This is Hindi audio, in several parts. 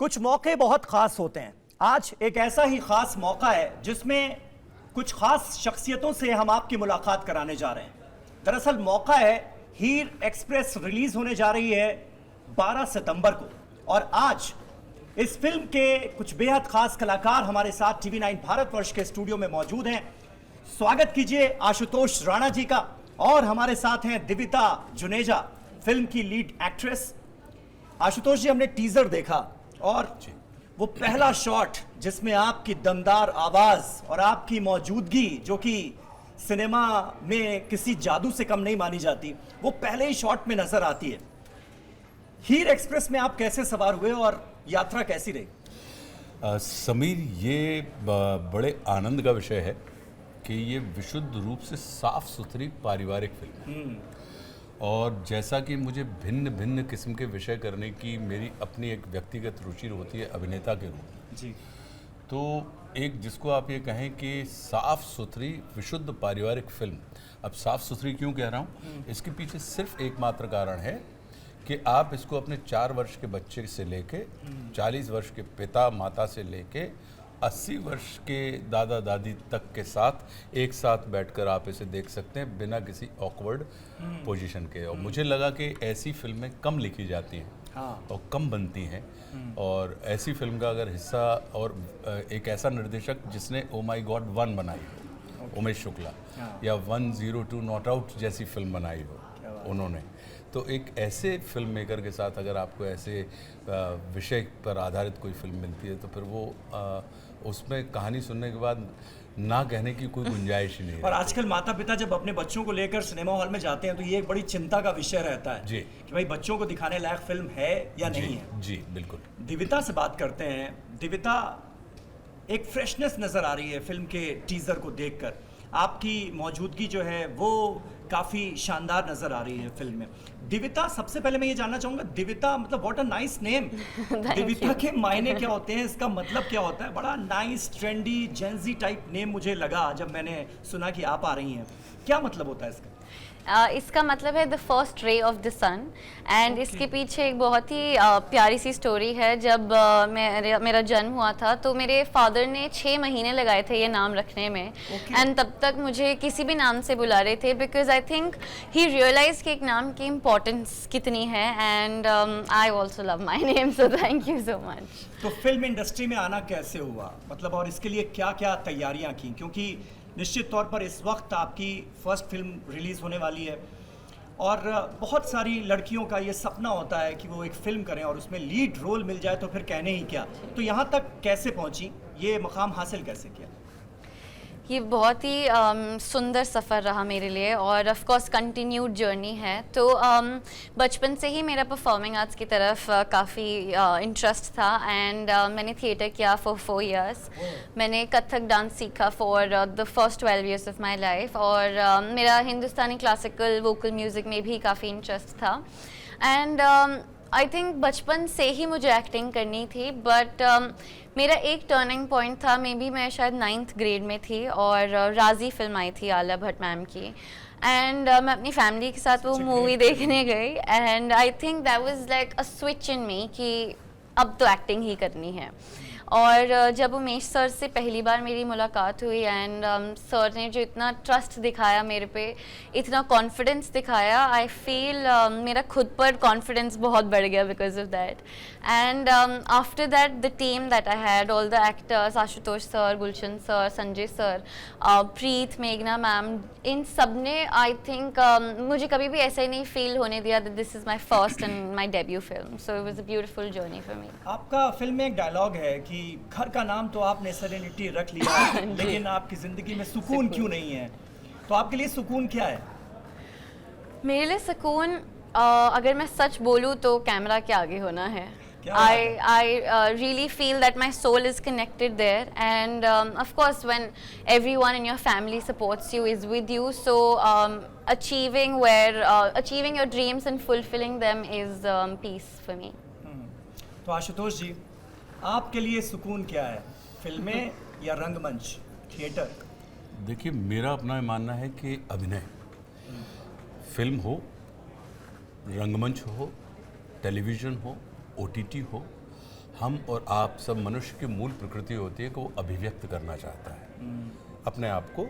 कुछ मौके बहुत खास होते हैं। आज एक ऐसा ही खास मौका है जिसमें कुछ खास शख्सियतों से हम आपकी मुलाकात कराने जा रहे हैं। दरअसल मौका है हीर एक्सप्रेस रिलीज होने जा रही है 12 सितंबर को, और आज इस फिल्म के कुछ बेहद खास कलाकार हमारे साथ टीवी 9 भारतवर्ष के स्टूडियो में मौजूद हैं। स्वागत कीजिए आशुतोष राणा जी का। और हमारे साथ हैं दिविता जुनेजा, फिल्म की लीड एक्ट्रेस। आशुतोष जी, हमने टीजर देखा और वो पहला शॉट जिसमें आपकी दमदार आवाज और आपकी मौजूदगी, जो कि सिनेमा में किसी जादू से कम नहीं मानी जाती, वो पहले ही शॉट में नजर आती है। हीर एक्सप्रेस में आप कैसे सवार हुए और यात्रा कैसी रही? समीर, ये बड़े आनंद का विषय है कि ये विशुद्ध रूप से साफ सुथरी पारिवारिक फिल्म है। और जैसा कि मुझे भिन्न भिन्न किस्म के विषय करने की मेरी अपनी एक व्यक्तिगत रुचि होती है अभिनेता के रूप में जी, तो एक जिसको आप ये कहें कि साफ सुथरी विशुद्ध पारिवारिक फिल्म। अब साफ सुथरी क्यों कह रहा हूँ, इसके पीछे सिर्फ एकमात्र कारण है कि आप इसको अपने 4 वर्ष के बच्चे से लेके 40 वर्ष के पिता माता से लेके 80 वर्ष के दादा दादी तक के साथ एक साथ बैठकर आप इसे देख सकते हैं बिना किसी ऑकवर्ड पोजीशन के। और मुझे लगा कि ऐसी फिल्में कम लिखी जाती हैं और कम बनती हैं, और ऐसी फिल्म का अगर हिस्सा और एक ऐसा निर्देशक जिसने ओ माई गॉड 1 बनाई हो, उमेश शुक्ला, या 102 नॉट आउट जैसी फिल्म बनाई हो उन्होंने, तो एक ऐसे फिल्म मेकर के साथ अगर आपको ऐसे विषय पर आधारित कोई फिल्म मिलती है तो फिर वो उसमें कहानी सुनने के बाद ना कहने की कोई गुंजाइश ही नहीं। और आजकल माता पिता जब अपने बच्चों को लेकर सिनेमा हॉल में जाते हैं तो ये एक बड़ी चिंता का विषय रहता है जी कि भाई बच्चों को दिखाने लायक फिल्म है या नहीं है। जी बिल्कुल। दिविता से बात करते हैं। दिविता, एक फ्रेशनेस नजर आ रही है फिल्म के टीजर को देखकर। आपकी मौजूदगी जो है वो काफी शानदार नजर आ रही है फिल्म में। दिविता, सबसे पहले मैं ये जानना चाहूंगा, दिविता मतलब व्हाट अ नाइस नेम। दिविता के मायने क्या होते हैं, इसका मतलब क्या होता है? बड़ा nice trendy Gen Z type name मुझे लगा जब मैंने सुना कि आप आ रही हैं। क्या मतलब होता है इसका? इसका मतलब है the first ray of the sun, and इसके पीछे एक बहुत ही प्यारी सी स्टोरी है। जब मेरा जन्म हुआ था तो मेरे फादर ने 6 महीने लगाए थे ये नाम रखने में, एंड तब तक मुझे किसी भी नाम से बुला रहे थे, because I think he realise कि एक नाम की इम्पोर्टेंस कितनी है, and I also love my name, so thank you so much. तो फिल्म इंडस्ट्री में आना कैसे हुआ, मतलब, और इसके लिए क्या क्या तैयारियां की? क्योंकि निश्चित तौर पर इस वक्त आपकी फर्स्ट फिल्म रिलीज़ होने वाली है और बहुत सारी लड़कियों का ये सपना होता है कि वो एक फिल्म करें और उसमें लीड रोल मिल जाए तो फिर कहने ही क्या। तो यहाँ तक कैसे पहुँची, ये मकाम हासिल कैसे किया? ये बहुत ही सुंदर सफ़र रहा मेरे लिए, और ऑफ कोर्स कंटिन्यूड जर्नी है। तो बचपन से ही मेरा परफॉर्मिंग आर्ट्स की तरफ काफ़ी इंटरेस्ट था, एंड मैंने थिएटर किया फॉर 4 इयर्स। मैंने कथक डांस सीखा for the first 12 years of my life, और मेरा हिंदुस्तानी क्लासिकल वोकल म्यूज़िक में भी काफ़ी इंटरेस्ट था। एंड आई थिंक बचपन से ही मुझे एक्टिंग करनी थी, बट मेरा एक टर्निंग पॉइंट था, मे बी मैं शायद 9th ग्रेड में थी, और राजी फिल्म आई थी आलिया भट्ट मैम की, एंड मैं अपनी फैमिली के साथ वो मूवी देखने गई, and I think that was like a switch in me कि अब तो एक्टिंग ही करनी है। और जब उमेश सर से पहली बार मेरी मुलाकात हुई, एंड सर ने जो इतना ट्रस्ट दिखाया मेरे पे, इतना कॉन्फिडेंस दिखाया, आई फील मेरा खुद पर कॉन्फिडेंस बहुत बढ़ गया because of that. And after that the team that I had, all the actors, Ashutosh sir, Gulshan sir, Sanjay sir, Preet, मेघना मैम, इन सब ने आई थिंक मुझे कभी भी ऐसा ही नहीं फील होने दिया that this is my first and my debut film. So it was a beautiful journey for me. आपका फिल्म में एक डायलॉग है कि घर का नाम तो आपने सेरेनिटी रख लिया लेकिन आपकी जिंदगी में सुकून क्यों नहीं है? तो आपके लिए सुकून क्या है? मेरे लिए सुकून, अगर मैं सच बोलूँ तो कैमरा के आगे होना है। I really feel that my soul is connected there, and of course when everyone in your family supports you, is with you, so achieving your dreams and fulfilling them is peace for me. तो आशुतोष जी, आपके लिए सुकून क्या है, फिल्में या रंगमंच, थिएटर? देखिए, मेरा अपना मानना है कि अभिनय, फिल्म हो, रंगमंच हो, टेलीविज़न हो, OTT हो, हम और आप सब मनुष्य की मूल प्रकृति होती है कि वो अभिव्यक्त करना चाहता है अपने आप को।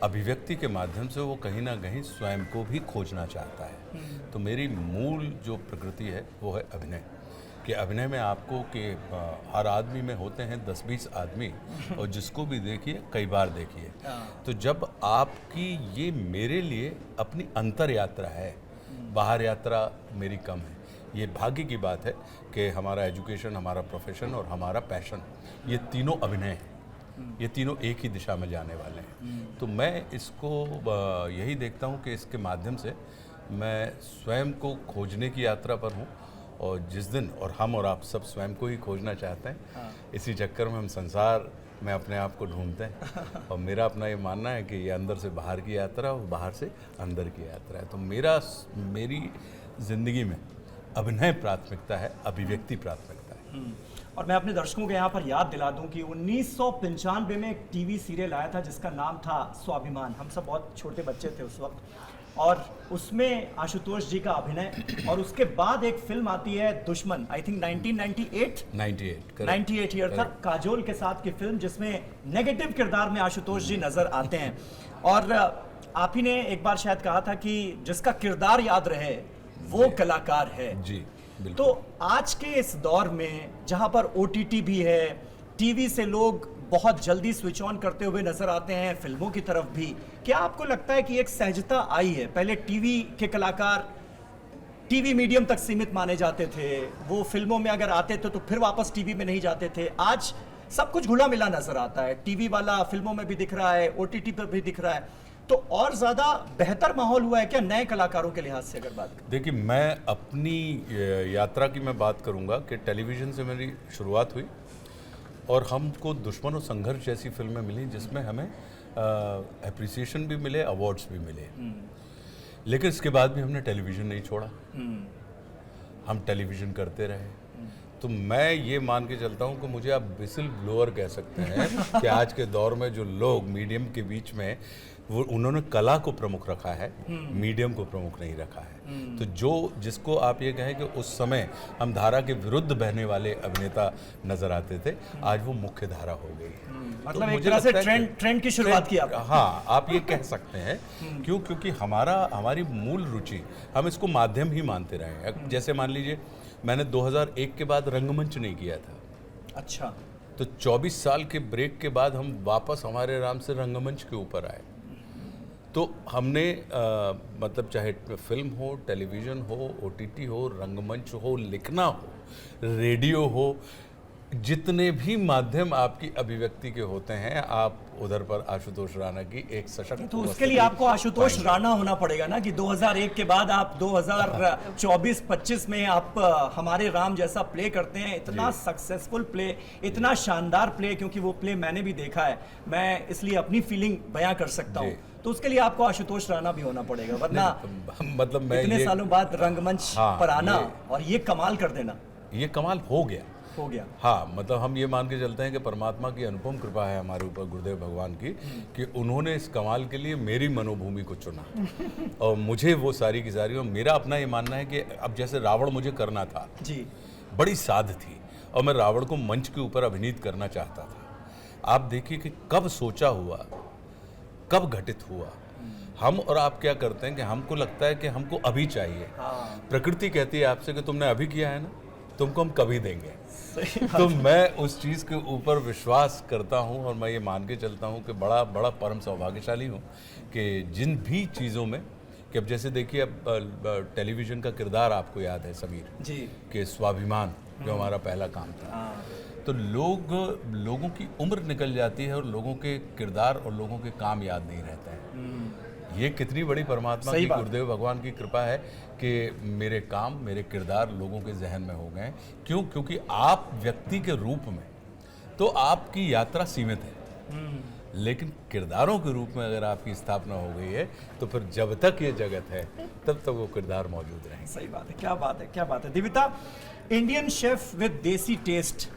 अभिव्यक्ति के माध्यम से वो कहीं ना कहीं स्वयं को भी खोजना चाहता है। तो मेरी मूल जो प्रकृति है वो है अभिनय। कि अभिनय में आपको कि हर आदमी में होते हैं 10-20 आदमी, और जिसको भी देखिए कई बार देखिए। तो जब आपकी ये मेरे लिए अपनी अंतर यात्रा है, बाहर यात्रा मेरी कम है। ये भाग्य की बात है कि हमारा एजुकेशन, हमारा प्रोफेशन और हमारा पैशन, ये तीनों अभिनय हैं। ये तीनों एक ही दिशा में जाने वाले हैं। तो मैं इसको यही देखता हूँ कि इसके माध्यम से मैं स्वयं को खोजने की यात्रा पर हूँ। और जिस दिन, और हम और आप सब स्वयं को ही खोजना चाहते हैं, इसी चक्कर में हम संसार में अपने आप को ढूंढते हैं। और मेरा अपना ये मानना है कि ये अंदर से बाहर की यात्रा और बाहर से अंदर की यात्रा है। तो मेरी ज़िंदगी में अभिनय प्राथमिकता है, अभिव्यक्ति प्राथमिकता है। और मैं अपने दर्शकों को यहाँ पर याद दिला दूं कि 1995 में एक टीवी सीरियल आया था जिसका नाम था स्वाभिमान। हम सब बहुत छोटे बच्चे थे उस वक्त, और उसमें आशुतोष जी का अभिनय। और उसके बाद एक फिल्म आती है दुश्मन, आई थिंक 1998 ईयर था, काजोल के साथ की फिल्म, जिसमें नेगेटिव किरदार में आशुतोष जी नजर आते हैं। और आप ही ने एक बार शायद कहा था कि जिसका किरदार याद रहे वो कलाकार है। जी बिल्कुल। तो आज के इस दौर में जहां पर OTT भी है, टीवी से लोग बहुत जल्दी स्विच ऑन करते हुए नजर आते हैं, फिल्मों की तरफ भी, क्या आपको लगता है कि एक सहजता आई है? पहले टीवी के कलाकार टीवी मीडियम तक सीमित माने जाते थे, वो फिल्मों में अगर आते थे तो फिर वापस टीवी में नहीं जाते थे। आज सब कुछ घुला मिला नजर आता है, टीवी वाला फिल्मों में भी दिख रहा है, OTT पर भी दिख रहा है। तो और ज्यादा बेहतर माहौल हुआ है क्या नए कलाकारों के लिहाज से अगर बात करें? देखिए, मैं अपनी यात्रा की मैं बात करूंगा कि टेलीविज़न से मेरी शुरुआत हुई और हमको दुश्मन और संघर्ष जैसी फिल्में मिली जिसमें हमें एप्रिसिएशन भी मिले, अवार्ड्स भी मिले। लेकिन इसके बाद भी हमने टेलीविज़न नहीं छोड़ा, हम टेलीविज़न करते रहे। तो मैं ये मान के चलता हूँ कि मुझे आप विसिल ब्लोअर कह सकते हैं कि आज के दौर में जो लोग मीडियम के बीच में, वो उन्होंने कला को प्रमुख रखा है, मीडियम को प्रमुख नहीं रखा है। तो जिसको आप ये कहें कि उस समय हम धारा के विरुद्ध बहने वाले अभिनेता नजर आते थे, आज वो मुख्य धारा हो गई है। मतलब एक तरह से ट्रेंड की शुरुआत की आपने। हाँ, आप ये कह सकते हैं। क्यों? क्योंकि हमारी मूल रुचि, हम इसको माध्यम ही मानते रहे हैं। जैसे मान लीजिए, मैंने 2001 के बाद रंगमंच नहीं किया था। अच्छा। तो 24 साल के ब्रेक के बाद हम वापस हमारे राम से रंगमंच के ऊपर आए। तो हमने मतलब चाहे फिल्म हो, टेलीविज़न हो, OTT हो, रंगमंच हो, लिखना हो, रेडियो हो, जितने भी माध्यम आपकी अभिव्यक्ति के होते हैं, आप उधर पर आशुतोष राणा की एक सशक्त। तो उसके लिए आपको आशुतोष राणा होना पड़ेगा ना, कि 2001 के बाद आप 2024-25 में आप हमारे राम जैसा प्ले करते हैं, इतना सक्सेसफुल प्ले, इतना शानदार प्ले, क्योंकि वो प्ले मैंने भी देखा है, मैं इसलिए अपनी फीलिंग बयां कर सकता हूँ। तो उसके लिए आपको आशुतोष राणा भी होना पड़ेगा, वरना मतलब मैं इतने सालों बाद रंगमंच पर आना और ये कमाल कर देना, ये कमाल हो गया। हाँ, मतलब हम ये मान के चलते हैं कि परमात्मा की अनुपम कृपा है हमारे ऊपर, गुरुदेव भगवान की, कि उन्होंने इस कमाल के लिए मेरी मनोभूमि को चुना और मुझे वो सारी की सारी। और मेरा अपना ये मानना है कि अब जैसे रावण मुझे करना था जी, बड़ी साध थी, और मैं रावण को मंच के ऊपर अभिनीत करना चाहता था। आप देखिए कि कब सोचा हुआ, कब घटित हुआ। हम और आप क्या करते हैं कि हमको लगता है कि हमको अभी चाहिए। प्रकृति कहती है आपसे कि तुमने अभी किया है ना, तुमको हम कभी देंगे। तो मैं उस चीज़ के ऊपर विश्वास करता हूँ और मैं ये मान के चलता हूँ कि बड़ा बड़ा परम सौभाग्यशाली हूँ कि जिन भी चीज़ों में, कि अब जैसे देखिए, अब टेलीविज़न का किरदार आपको याद है समीर जी, कि स्वाभिमान जो हमारा पहला काम था। तो लोगों की उम्र निकल जाती है और लोगों के किरदार और लोगों के काम याद नहीं रहते हैं। ये कितनी बड़ी परमात्मा की, गुरुदेव भगवान की कृपा है कि मेरे काम, मेरे किरदार लोगों के जहन में हो गए। क्यों? क्योंकि आप व्यक्ति के रूप में तो आपकी यात्रा सीमित है, लेकिन किरदारों के रूप में अगर आपकी स्थापना हो गई है तो फिर जब तक ये जगत है तब तक वो किरदार मौजूद रहेंगे। सही बात है, क्या बात है, क्या बात है। दिव्यता, इंडियन शेफ विद देसी टेस्ट,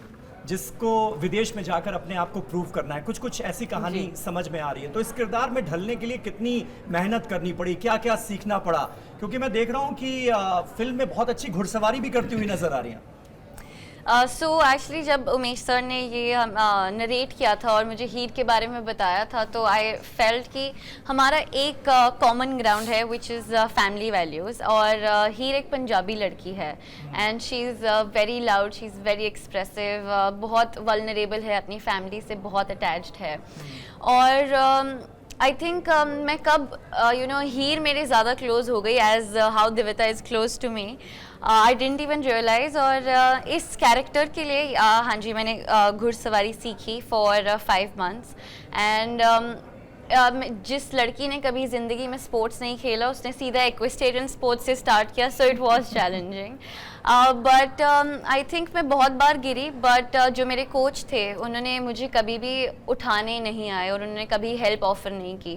जिसको विदेश में जाकर अपने आप को प्रूव करना है, कुछ ऐसी कहानी समझ में आ रही है। तो इस किरदार में ढलने के लिए कितनी मेहनत करनी पड़ी, क्या क्या सीखना पड़ा? क्योंकि मैं देख रहा हूँ कि फिल्म में बहुत अच्छी घुड़सवारी भी करती हुई नजर आ रही है। सो एक्चुअली जब उमेश सर ने ये नरेट किया था और मुझे हीर के बारे में बताया था, तो आई फेल्ट कि हमारा एक कॉमन ग्राउंड है विच इज़ फैमिली वैल्यूज़। और हीर एक पंजाबी लड़की है and she is very loud, she is very expressive, बहुत वल्नरेबल है, अपनी फैमिली से बहुत अटैच्ड है। और आई थिंक मैं कब हीर मेरे ज़्यादा क्लोज हो गई as how Divita is close to me, I didn't even realise. और इस कैरेक्टर के लिए हाँ जी, मैंने घुड़सवारी सीखी फॉर 5 months एंड जिस लड़की ने कभी ज़िंदगी में स्पोर्ट्स नहीं खेला उसने सीधा इक्वेस्टेरियन स्पोर्ट्स से स्टार्ट किया, so it was challenging. But I think मैं बहुत बार गिरी, बट जो मेरे कोच थे उन्होंने मुझे कभी भी उठाने नहीं आए और उन्होंने कभी हेल्प ऑफर नहीं की।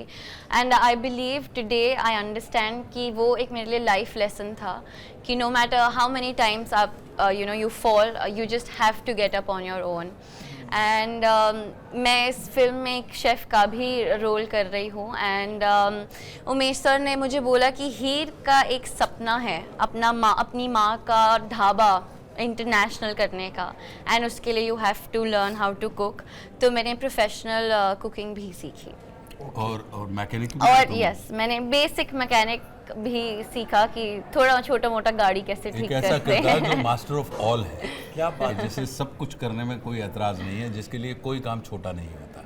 And I believe today I understand कि वो एक मेरे लिए लाइफ लेसन था कि no matter how many times आप you fall, you just have to get up on your own. And मैं इस फिल्म में एक शेफ़ का भी रोल कर रही हूँ एंड उमेश सर ने मुझे बोला कि हीर का एक सपना है अपनी माँ का ढाबा इंटरनेशनल करने का एंड उसके लिए you have to learn how to cook. तो मैंने प्रोफेशनल कुकिंग भी सीखी और मैकेनिक और यस मैंने बेसिक मैकेनिक भी सीखा कि थोड़ा छोटा मोटा गाड़ी कैसे ठीक ऐसा करते किरदार हैं। जो मास्टर ऑफ ऑल है, क्या बात है। जिसे सब कुछ करने में कोई एतराज़ नहीं है, जिसके लिए कोई काम छोटा नहीं होता।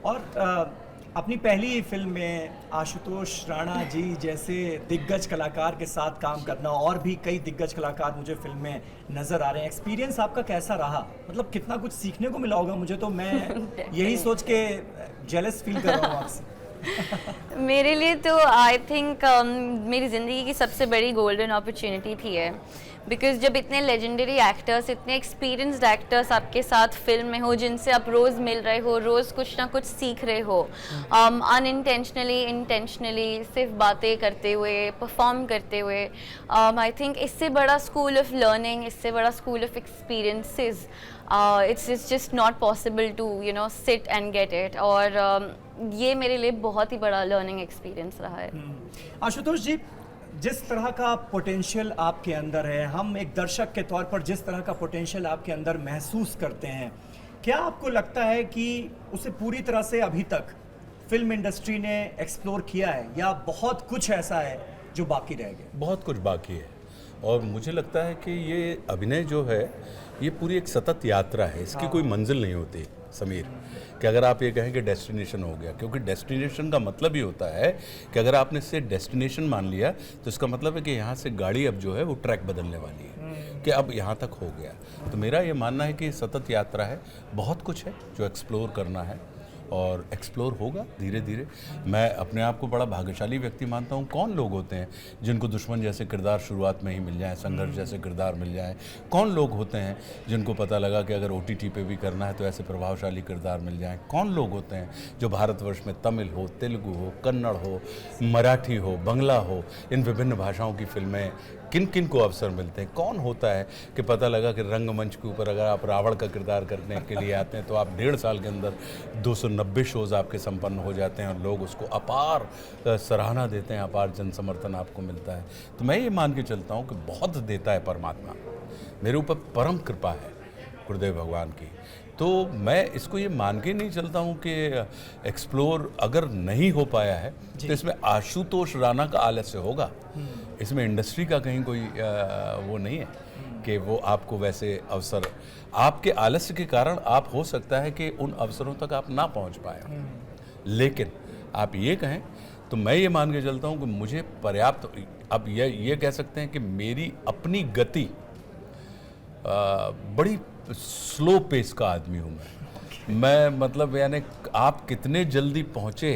और अपनी पहली फिल्म में आशुतोष राणा जी जैसे दिग्गज कलाकार के साथ काम करना, और भी कई दिग्गज कलाकार मुझे फिल्म में नज़र आ रहे हैं, एक्सपीरियंस आपका कैसा रहा? मतलब कितना कुछ सीखने को मिला होगा, मुझे तो मैं यही सोच के जेलस फील कर रहा हूँ आपसे। मेरे लिए तो आई थिंक मेरी ज़िंदगी की सबसे बड़ी गोल्डन अपॉर्चुनिटी थी है, बिकॉज जब इतने लेजेंडरी एक्टर्स, इतने एक्सपीरियंस्ड एक्टर्स आपके साथ फिल्म में हो, जिनसे आप रोज़ मिल रहे हो, रोज़ कुछ ना कुछ सीख रहे हो, अनइंटेंशनली इंटेंशनली सिर्फ बातें करते हुए, परफॉर्म करते हुए, आई थिंक इससे बड़ा स्कूल ऑफ लर्निंग, इससे बड़ा school of experiences it's just not possible to sit and get it. और ये मेरे लिए बहुत ही बड़ा लर्निंग एक्सपीरियंस रहा है। आशुतोष जी, जिस तरह का पोटेंशियल आपके अंदर है, हम एक दर्शक के तौर पर जिस तरह का पोटेंशियल आपके अंदर महसूस करते हैं, क्या आपको लगता है कि उसे पूरी तरह से अभी तक फिल्म इंडस्ट्री ने एक्सप्लोर किया है, या बहुत कुछ ऐसा है जो बाकी रह गया? बहुत कुछ बाकी है, और मुझे लगता है कि ये अभिनय जो है ये पूरी एक सतत यात्रा है, इसकी कोई मंजिल नहीं होती समीर, कि अगर आप ये कहें कि डेस्टिनेशन हो गया, क्योंकि डेस्टिनेशन का मतलब ही होता है कि अगर आपने इसे डेस्टिनेशन मान लिया तो इसका मतलब है कि यहाँ से गाड़ी अब जो है वो ट्रैक बदलने वाली है, कि अब यहाँ तक हो गया। तो मेरा ये मानना है कि ये सतत यात्रा है, बहुत कुछ है जो एक्सप्लोर करना है और एक्सप्लोर होगा धीरे धीरे। मैं अपने आप को बड़ा भाग्यशाली व्यक्ति मानता हूँ। कौन लोग होते हैं जिनको दुश्मन जैसे किरदार शुरुआत में ही मिल जाएं, संघर्ष जैसे किरदार मिल जाएं? कौन लोग होते हैं जिनको पता लगा कि अगर OTT पे भी करना है तो ऐसे प्रभावशाली किरदार मिल जाएं? कौन लोग होते हैं जो भारतवर्ष में तमिल हो, तेलुगु हो, कन्नड़ हो, मराठी हो, बंगला हो, इन विभिन्न भाषाओं की फिल्में किन किन को अवसर मिलते हैं? कौन होता है कि पता लगा कि रंगमंच के ऊपर अगर आप रावण का किरदार करने के लिए आते हैं तो आप 1.5 साल के अंदर 290 शोज़ आपके संपन्न हो जाते हैं और लोग उसको अपार सराहना देते हैं, अपार जन समर्थन आपको मिलता है। तो मैं ये मान के चलता हूँ कि बहुत देता है परमात्मा, मेरे ऊपर परम कृपा है गुरुदेव भगवान की। तो मैं इसको ये मान के नहीं चलता हूँ कि एक्सप्लोर अगर नहीं हो पाया है तो इसमें आशुतोष राणा का आलस्य होगा, इसमें इंडस्ट्री का कहीं कोई वो नहीं है कि वो आपको वैसे अवसर, आपके आलस्य के कारण आप हो सकता है कि उन अवसरों तक आप ना पहुँच पाए, लेकिन आप ये कहें तो मैं ये मान के चलता हूँ कि मुझे पर्याप्त, अब ये कह सकते हैं कि मेरी अपनी गति बड़ी स्लो पेस का आदमी हूँ मैं मतलब यानी आप कितने जल्दी पहुँचे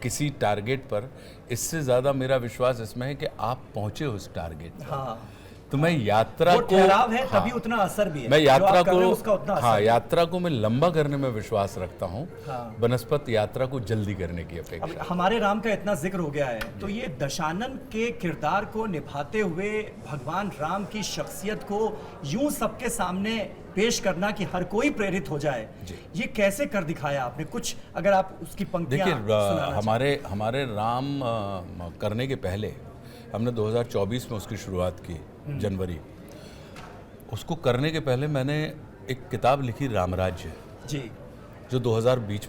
किसी टारगेट पर, इससे ज़्यादा मेरा विश्वास इसमें है कि आप पहुँचे उस टारगेट पर। हाँ, तो मैं यात्रा वो को ठहराव है, हाँ, तभी उतना असर भी है। मैं जो यात्रा आप कर रहे हो को उसका उतना असर हाँ है। यात्रा को मैं लंबा करने में विश्वास रखता हूँ, हाँ। बनस्पत यात्रा को जल्दी करने की अब अपेक्षा। हमारे राम का इतना जिक्र हो गया है, तो ये दशानन के किरदार को निभाते हुए भगवान राम की शख्सियत को यूं सबके सामने पेश करना कि हर कोई प्रेरित हो जाए, ये कैसे कर दिखाया आपने? कुछ अगर आप उसकी पंक्तियां देखिए, सुनाना चाहें। हमारे राम करने के पहले हमने 2024 में उसकी शुरुआत की, जनवरी। उसको करने के पहले मैंने एक किताब लिखी रामराज्य, जी जो 2020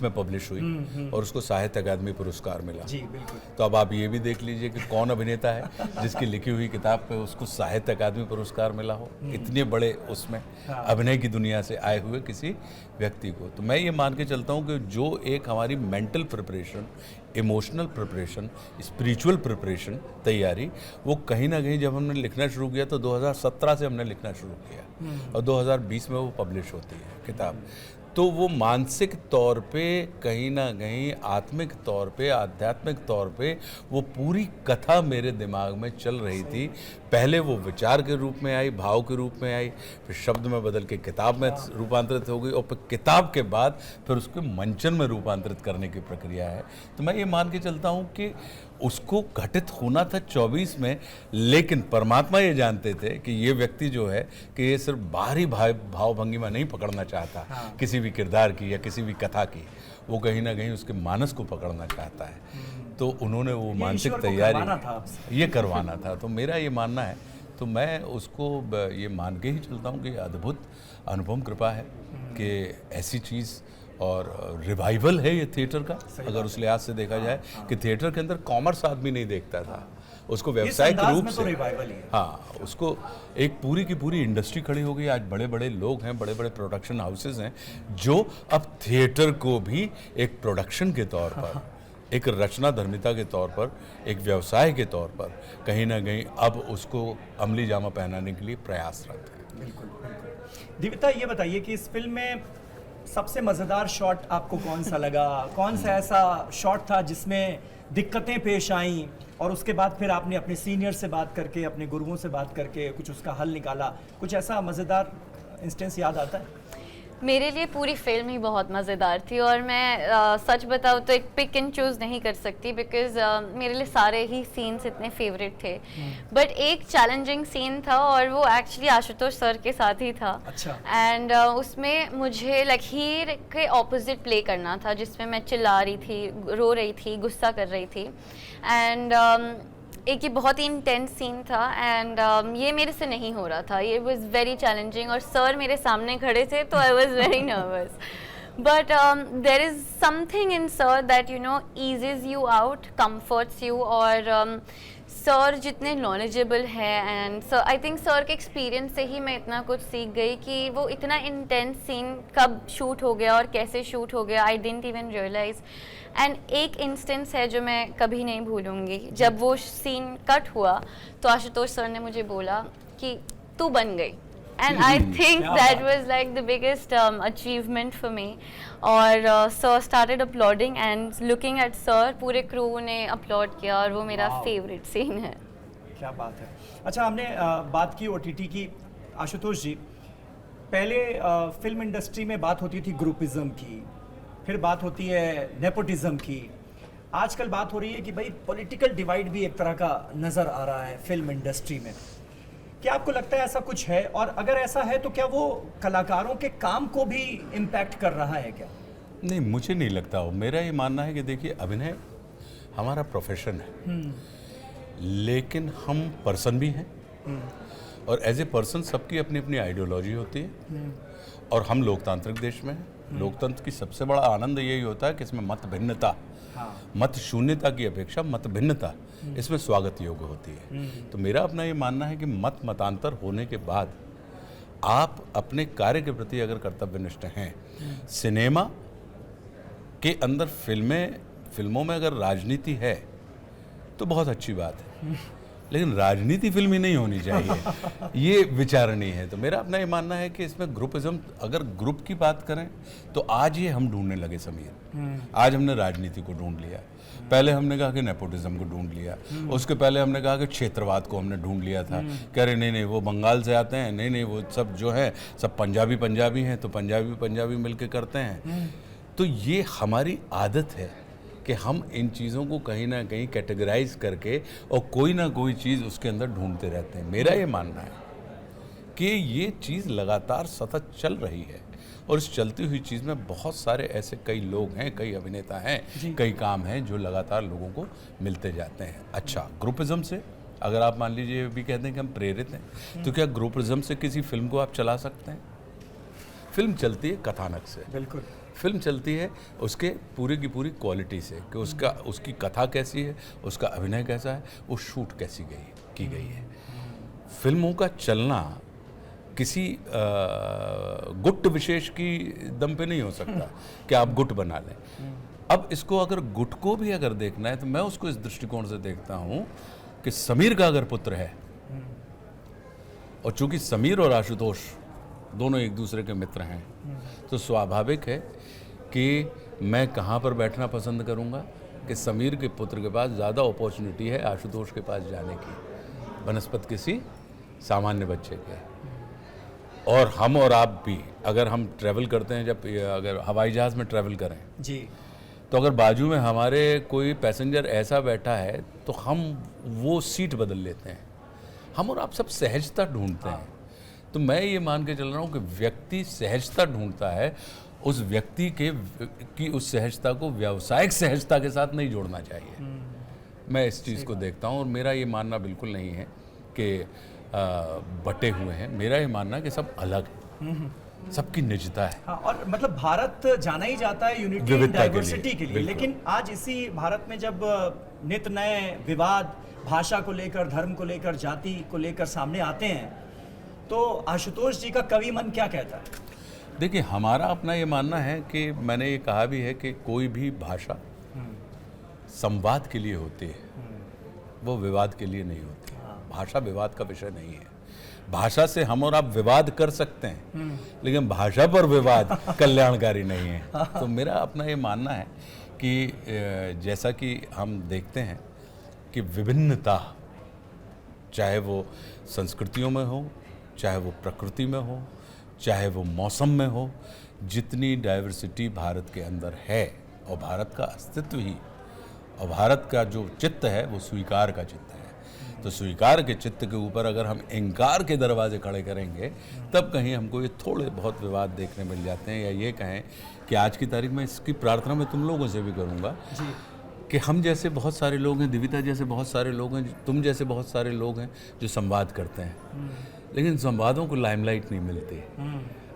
में पब्लिश हुई और उसको साहित्य अकादमी पुरस्कार मिला। जी बिल्कुल। तो अब आप ये भी देख लीजिए कि कौन अभिनेता है जिसकी लिखी हुई किताब पे उसको साहित्य अकादमी पुरस्कार मिला हो, इतने बड़े उसमें अभिनय की दुनिया से आए हुए किसी व्यक्ति को। तो मैं ये मान के चलता हूँ कि जो एक हमारी mental preparation, emotional preparation, spiritual preparation, तैयारी, वो कहीं ना कहीं जब हमने लिखना शुरू किया तो 2017 से हमने लिखना शुरू किया और 2020 में वो पब्लिश होती है किताब। तो वो मानसिक तौर पे कहीं ना कहीं, आत्मिक तौर पे, आध्यात्मिक तौर पे वो पूरी कथा मेरे दिमाग में चल रही थी। पहले वो विचार के रूप में आई, भाव के रूप में आई, फिर शब्द में बदल के किताब में रूपांतरित हो गई और फिर किताब के बाद फिर उसको मंचन में रूपांतरित करने की प्रक्रिया है। तो मैं ये मान के चलता हूँ कि उसको घटित होना था 24 में, लेकिन परमात्मा ये जानते थे कि ये व्यक्ति जो है कि ये सिर्फ बाहरी भाव भंगिमा नहीं पकड़ना चाहता किसी भी किरदार की या किसी भी कथा की, वो कहीं ना कहीं उसके मानस को पकड़ना चाहता है। तो उन्होंने वो मानसिक तैयारी ये करवाना था। तो मेरा ये मानना है, तो मैं उसको ये मान के ही चलता हूँ कि अद्भुत अनुपम कृपा है कि ऐसी चीज़, और रिवाइवल है ये थिएटर का, अगर उस लिहाज से देखा जाए कि थिएटर के अंदर कॉमर्स आदमी नहीं देखता था, उसको व्यवसाय के रूप से, हाँ, उसको एक पूरी की पूरी इंडस्ट्री खड़ी हो गई। आज बड़े बड़े लोग हैं, बड़े बड़े प्रोडक्शन हाउसेस हैं जो अब थिएटर को भी एक प्रोडक्शन के तौर पर, एक रचना धर्मिता के तौर पर, एक व्यवसाय के तौर पर कहीं ना कहीं अब उसको अमली जामा पहनाने के लिए प्रयासरत है। बिल्कुल बिल्कुल। दिव्यता, ये बताइए कि इस फिल्म में सबसे मज़ेदार शॉट आपको कौन सा लगा? कौन सा ऐसा शॉट था जिसमें दिक्कतें पेश आईं और उसके बाद फिर आपने अपने सीनियर से बात करके, अपने गुरुओं से बात करके कुछ उसका हल निकाला? कुछ ऐसा मज़ेदार इंस्टेंस याद आता है? मेरे लिए पूरी फिल्म ही बहुत मज़ेदार थी और मैं सच बताऊँ तो एक पिक एंड चूज़ नहीं कर सकती, बिकॉज मेरे लिए सारे ही सीन्स इतने फेवरेट थे। बट एक चैलेंजिंग सीन था और वो एक्चुअली आशुतोष सर के साथ ही था। अच्छा। एंड उसमें मुझे लाइक हीर के ऑपोजिट प्ले करना था, जिसमें मैं चिल्ला रही थी, रो रही थी, गुस्सा कर रही थी। एंड एक ये बहुत ही इंटेंस सीन था एंड ये मेरे से नहीं हो रहा था। ये वाज वेरी चैलेंजिंग और सर मेरे सामने खड़े थे तो I was very nervous. But there is something in sir that you know eases you out, comforts you. और सर जितने नॉलेजेबल है and sir, I think sir के एक्सपीरियंस से ही मैं इतना कुछ सीख गई कि वो इतना इंटेंस सीन कब शूट हो गया और कैसे शूट हो गया, I didn't even realise. And एक इंस्टेंस है जो मैं कभी नहीं भूलूंगी, जब वो सीन कट हुआ तो आशुतोष सर ने मुझे बोला कि तू बन गई। And I think that was like the biggest achievement for me. और sir started uploading and looking at sir, पूरे क्रू ने अपलोड किया और वो मेरा फेवरेट सीन है। क्या बात है। अच्छा, हमने बात की OTT की। आशुतोष जी, पहले फिल्म इंडस्ट्री में बात होती थी ग्रुपिज्म की, फिर बात होती है नेपोटिज्म की, आजकल बात हो रही है कि भाई पॉलिटिकल डिवाइड भी एक तरह का नज़र आ रहा है फिल्म इंडस्ट्री में। क्या आपको लगता है ऐसा कुछ है? और अगर ऐसा है तो क्या वो कलाकारों के काम को भी इम्पैक्ट कर रहा है क्या? नहीं, मुझे नहीं लगता हो। मेरा ये मानना है कि देखिए, अभिनय हमारा प्रोफेशन है, लेकिन हम पर्सन भी हैं और एज ए पर्सन सबकी अपनी अपनी आइडियोलॉजी होती है और हम लोकतांत्रिक देश में हैं। लोकतंत्र की सबसे बड़ा आनंद यही होता है कि इसमें मत भिन्नता, मत शून्यता की अपेक्षा मत भिन्नता इसमें स्वागत योग्य होती है। तो मेरा अपना ये मानना है कि मतांतर होने के बाद आप अपने कार्य के प्रति अगर कर्तव्यनिष्ठ हैं, सिनेमा के अंदर फिल्मों में अगर राजनीति है तो बहुत अच्छी बात है, लेकिन राजनीति फिल्मी नहीं होनी चाहिए, ये विचारणीय है। तो मेरा अपना ये मानना है कि इसमें ग्रुपिज्म, अगर ग्रुप की बात करें तो आज ये हम ढूंढने लगे समीर। आज हमने राजनीति को ढूंढ लिया, पहले हमने कहा कि नेपोटिज्म को ढूंढ लिया, उसके पहले हमने कहा कि क्षेत्रवाद को हमने ढूंढ लिया था। कह रहे नहीं वो बंगाल से आते हैं, नहीं वो सब जो है सब पंजाबी हैं, तो पंजाबी मिलके करते हैं। तो ये हमारी आदत है कि हम इन चीज़ों को कहीं ना कहीं कैटेगराइज करके और कोई ना कोई चीज़ उसके अंदर ढूंढते रहते हैं। मेरा ये मानना है कि ये चीज़ लगातार सतत चल रही है और इस चलती हुई चीज़ में बहुत सारे ऐसे कई लोग हैं, कई अभिनेता हैं, कई काम हैं जो लगातार लोगों को मिलते जाते हैं। अच्छा, ग्रुपिज्म से अगर आप मान लीजिए भी कहते हैं कि हम प्रेरित हैं, तो क्या ग्रुपिज्म से किसी फिल्म को आप चला सकते हैं? फिल्म चलती है कथानक से, बिल्कुल। फिल्म चलती है उसके पूरी की पूरी क्वालिटी से, कि उसकी कथा कैसी है, उसका अभिनय कैसा है, वो शूट कैसी की गई है। फिल्मों का चलना किसी गुट विशेष की दम पे नहीं हो सकता कि आप गुट बना लें। अब इसको अगर गुट को भी अगर देखना है तो मैं उसको इस दृष्टिकोण से देखता हूं कि समीर का अगर पुत्र है, और चूंकि समीर और आशुतोष दोनों एक दूसरे के मित्र हैं, तो स्वाभाविक है कि मैं कहाँ पर बैठना पसंद करूँगा कि समीर के पुत्र के पास ज़्यादा अपॉर्चुनिटी है आशुतोष के पास जाने की बनस्पत किसी सामान्य बच्चे के। और हम और आप भी अगर हम ट्रैवल करते हैं, जब अगर हवाई जहाज़ में ट्रैवल करें जी, तो अगर बाजू में हमारे कोई पैसेंजर ऐसा बैठा है तो हम वो सीट बदल लेते हैं। हम और आप सब सहजता ढूंढते हैं। तो मैं ये मान के चल रहा हूँ कि व्यक्ति सहजता ढूंढता है, उस व्यक्ति की उस सहजता को व्यावसायिक सहजता के साथ नहीं जोड़ना चाहिए। मैं इस चीज़ को देखता हूँ, और मेरा ये मानना बिल्कुल नहीं है कि बटे हुए हैं। मेरा ये मानना है कि सब अलग है, सबकी निजता है। हाँ, और मतलब भारत जाना ही जाता है यूनिटी एंड विविधता के लिए, डाइवर्सिटी के लिए, बिल्कुल। लेकिन आज इसी भारत में जब नित नए विवाद भाषा को लेकर, धर्म को लेकर, जाति को लेकर सामने आते हैं, तो आशुतोष जी का कवि मन क्या कहता है? देखिए, हमारा अपना ये मानना है कि मैंने ये कहा भी है कि कोई भी भाषा संवाद के लिए होती है, वो विवाद के लिए नहीं होती। भाषा विवाद का विषय नहीं है। भाषा से हम और आप विवाद कर सकते हैं, लेकिन भाषा पर विवाद कल्याणकारी नहीं है। तो मेरा अपना ये मानना है कि जैसा कि हम देखते हैं कि विभिन्नता, चाहे वो संस्कृतियों में हो, चाहे वो प्रकृति में हो, चाहे वो मौसम में हो, जितनी डाइवर्सिटी भारत के अंदर है, और भारत का अस्तित्व ही, और भारत का जो चित्त है वो स्वीकार का चित्त है। तो स्वीकार के चित्त के ऊपर अगर हम इंकार के दरवाजे खड़े करेंगे, तब कहीं हमको ये थोड़े बहुत विवाद देखने मिल जाते हैं। या ये कहें कि आज की तारीख में इसकी प्रार्थना मैं तुम लोगों से भी करूँगा कि हम जैसे बहुत सारे लोग हैं, दिविता जैसे बहुत सारे लोग हैं, तुम जैसे बहुत सारे लोग हैं जो संवाद करते हैं, लेकिन संवादों को लाइमलाइट नहीं मिलती।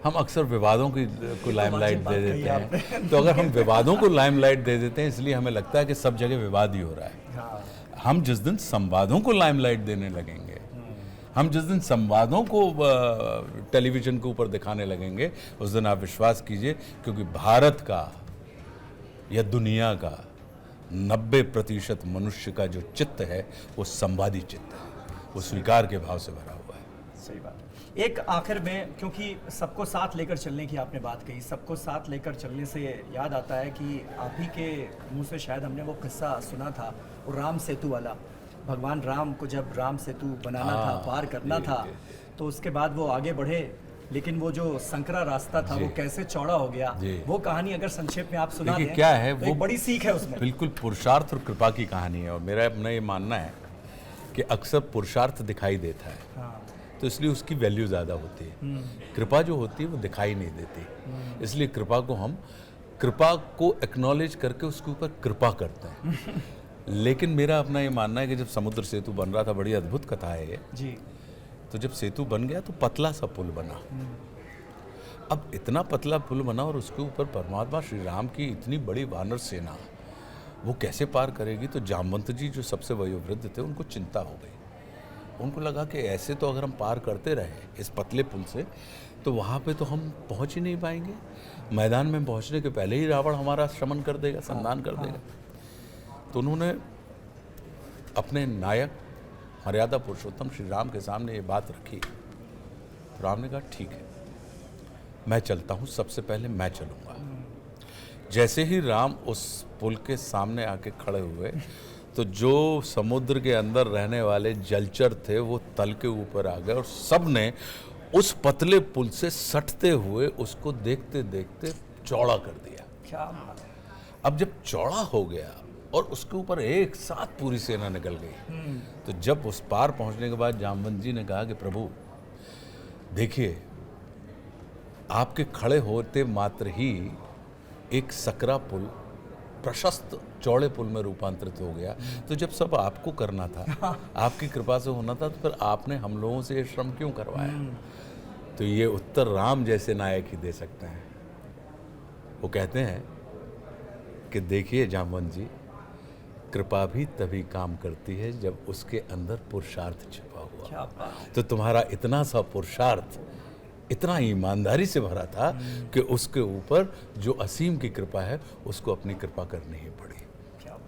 हम अक्सर विवादों को लाइमलाइट दे देते हैं। तो अगर हम विवादों को लाइमलाइट दे देते हैं, इसलिए हमें लगता है कि सब जगह विवाद ही हो रहा है। हम जिस दिन संवादों को लाइमलाइट देने लगेंगे, हम जिस दिन संवादों को टेलीविज़न के ऊपर दिखाने लगेंगे, उस दिन आप विश्वास कीजिए, क्योंकि भारत का या दुनिया का 90% मनुष्य का जो चित्त है वो संवादी चित्त है, वो स्वीकार के भाव से भरा हुआ है। सही बात। एक आखिर में, क्योंकि सबको साथ लेकर चलने की आपने बात कही, सबको साथ लेकर चलने से याद आता है कि आप ही के मुंह से शायद हमने वो किस्सा सुना था, वो राम सेतु वाला। भगवान राम को जब राम सेतु बनाना था, पार करना था, तो उसके बाद वो आगे बढ़े, लेकिन वो जो संकरा रास्ता था वो कैसे चौड़ा हो गया, वो कहानी अगर संक्षेप में आप सुना दें, क्या है तो वो एक बड़ी सीख है उसमें। बिल्कुल पुरुषार्थ और कृपा की कहानी है। और मेरा अपना ये मानना है कि अक्सर पुरुषार्थ दिखाई देता है, तो इसलिए उसकी वैल्यू ज़्यादा होती है। कृपा जो होती है वो दिखाई नहीं देती, इसलिए कृपा को एक्नॉलेज करके उसके ऊपर कृपा करते हैं। लेकिन मेरा अपना ये मानना है कि जब समुद्र सेतु बन रहा था, बड़ी अद्भुत कथा है ये जी, तो जब सेतु बन गया तो पतला सा पुल बना। अब इतना पतला पुल बना और उसके ऊपर परमात्मा श्री राम की इतनी बड़ी वानर सेना, वो कैसे पार करेगी? तो जामवंत जी जो सबसे वयोवृद्ध थे, उनको चिंता हो गई। उनको लगा कि ऐसे तो अगर हम पार करते रहे इस पतले पुल से, तो वहाँ पे तो हम पहुँच ही नहीं पाएंगे। मैदान में पहुँचने के पहले ही रावण हमारा शमन कर देगा, संधान कर देगा। तो उन्होंने अपने नायक मर्यादा पुरुषोत्तम श्री राम के सामने ये बात रखी। तो राम ने कहा ठीक है, मैं चलता हूँ, सबसे पहले मैं चलूँगा। जैसे ही राम उस पुल के सामने आके खड़े हुए, तो जो समुद्र के अंदर रहने वाले जलचर थे वो तल के ऊपर आ गए, और सब ने उस पतले पुल से सटते हुए उसको देखते देखते चौड़ा कर दिया। क्या बात है। अब जब चौड़ा हो गया और उसके ऊपर एक साथ पूरी सेना निकल गई, तो जब उस पार पहुंचने के बाद जामवंत जी ने कहा कि प्रभु देखिए, आपके खड़े होते मात्र ही एक सकरा पुल, प्रशस्त चौड़े पुल में रूपांतरित हो गया। तो जब सब आपको करना था, आपकी कृपा से होना था, तो फिर आपने हम लोगों से ये श्रम क्यों करवाया? तो ये उत्तर राम जैसे नायक ही दे सकते हैं। वो कहते हैं कि देखिए जामवंत जी, कृपा भी तभी काम करती है जब उसके अंदर पुरुषार्थ छिपा हुआ। क्या बात। तो तुम्हारा इतना सा पुरुषार्थ इतना ईमानदारी से भरा था कि उसके ऊपर जो असीम की कृपा है उसको अपनी कृपा करनी ही पड़ी।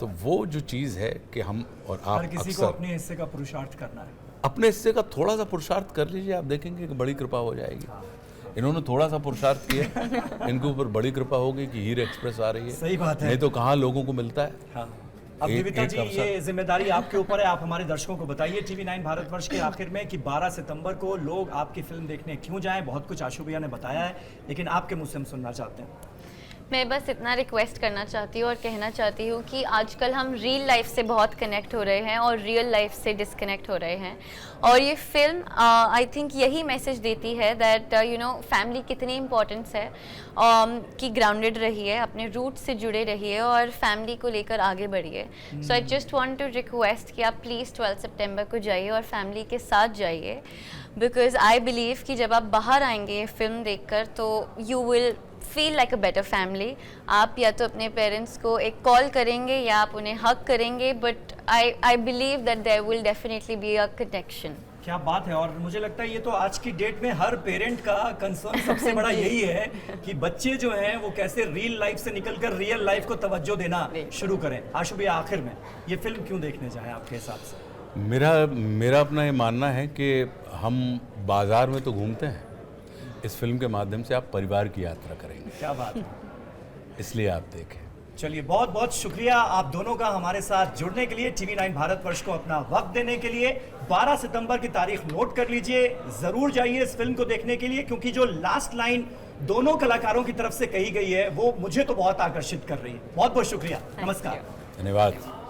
तो वो जो चीज़ है कि हम और आप हर किसी को अपने हिस्से का पुरुषार्थ करना है। अपने हिस्से का थोड़ा सा पुरुषार्थ कर लीजिए, आप देखेंगे कि बड़ी कृपा हो जाएगी। इन्होंने थोड़ा सा पुरुषार्थ किया, इनके ऊपर बड़ी कृपा होगी कि हीर एक्सप्रेस आ रही है। सही बात है। नहीं तो कहाँ लोगों को मिलता है। हाँ। अब दिव्यता जी, ये जिम्मेदारी आपके ऊपर है। आप हमारे दर्शकों को बताइए TV9 भारतवर्ष के आखिर में कि 12 सितंबर को लोग आपकी फिल्म देखने क्यों जाएं। बहुत कुछ आशु भैया ने बताया है, लेकिन आपके मुंह से हम सुनना चाहते हैं। मैं बस इतना रिक्वेस्ट करना चाहती हूँ और कहना चाहती हूँ कि आजकल हम रियल लाइफ से बहुत कनेक्ट हो रहे हैं और रियल लाइफ से डिस्कनेक्ट हो रहे हैं। और ये फिल्म आई थिंक यही मैसेज देती है दैट यू नो फैमिली कितनी इम्पोर्टेंस है, कि ग्राउंडेड रहिए, अपने रूट से जुड़े रहिए और फैमिली को लेकर आगे बढ़िए। So I just want to request कि आप प्लीज़ 12 सितंबर को जाइए और फैमिली के साथ जाइए, बिकॉज आई बिलीव कि जब आप बाहर आएंगे ये फिल्म देखकर तो you will feel like a better family. आप या तो अपने पेरेंट्स को एक कॉल करेंगे या आप उन्हें हक करेंगे, but I believe that there will definitely be a connection. क्या बात है। और मुझे लगता है ये तो आज की डेट में हर पेरेंट का कंसर्न सबसे बड़ा यही है कि बच्चे जो हैं वो कैसे रियल लाइफ से निकलकर रियल लाइफ को तवज्जो देना शुरू करें। आशु भैया, आखिर में ये फिल्म क्यों देखने जाएं आपके हिसाब से? मेरा अपना ये मानना है कि हम बाजार में तो घूमते हैं, इस फिल्म के माध्यम से आप परिवार की यात्रा करेंगे। क्या बात है। इसलिए आप देखें। चलिए, बहुत बहुत शुक्रिया आप दोनों का हमारे साथ जुड़ने के लिए, TV9 भारतवर्ष को अपना वक्त देने के लिए। 12 सितंबर की तारीख नोट कर लीजिए, जरूर जाइए इस फिल्म को देखने के लिए, क्योंकि जो लास्ट लाइन दोनों कलाकारों की तरफ से कही गई है वो मुझे तो बहुत आकर्षित कर रही है। बहुत बहुत शुक्रिया, नमस्कार। धन्यवाद।